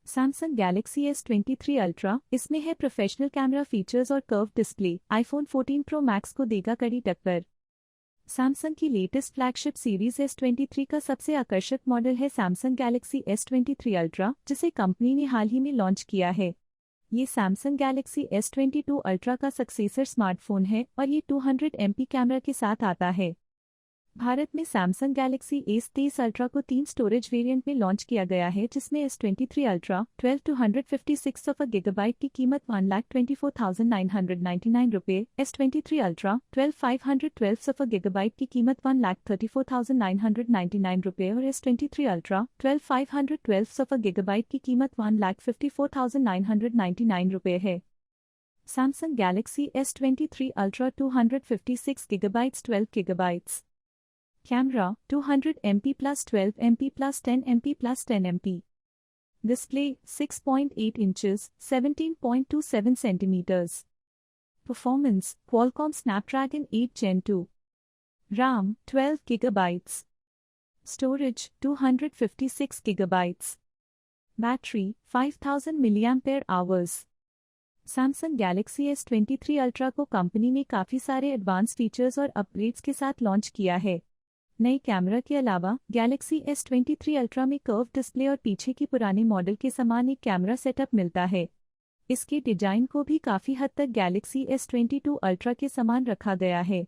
Samsung Galaxy S23 ultra, इसमें है professional camera features और curve display. iPhone 14 pro max को देगा कड़ी टक्कर। सैमसंग की लेटेस्ट फ्लैगशिप सीरीज S23 का सबसे आकर्षक मॉडल है सैमसंग गैलेक्सी S23 अल्ट्रा, जिसे कंपनी ने हाल ही में लॉन्च किया है। ये सैमसंग गैलेक्सी S22 अल्ट्रा का सक्सेसर स्मार्टफोन है और ये 200 MP कैमरा के साथ आता है। भारत में सैमसंग गैलेक्सी S23 अल्ट्रा को 3 स्टोरेज वेरिएंट में लॉन्च किया गया है, जिसमें S23 अल्ट्रा 12/256 GB की कीमत 1,24,999 रुपये, S23 अल्ट्रा 12/512 GB की कीमत 1,34,999 रुपये और S23 अल्ट्रा 12/512 GB की कीमत 1,54,999 रुपये है। Samsung Galaxy S23 ultra 256 GB 12 GB camera 200 MP plus 12 MP plus 10 MP plus 10 MP display 6.8 inches 17.27 centimetres performance Qualcomm Snapdragon 8 Gen 2 RAM 12 GB storage 256 GB battery 5000 mAh। Samsung Galaxy S23 Ultra को company ने काफ़ी सारे advance features और upgrades के साथ launch किया है। नए कैमरा के अलावा गैलेक्सी S23 अल्ट्रा में कर्व डिस्प्ले और पीछे की पुराने मॉडल के समान एक कैमरा सेटअप मिलता है। इसके डिजाइन को भी काफ़ी हद तक गैलेक्सी S22 अल्ट्रा के समान रखा गया है।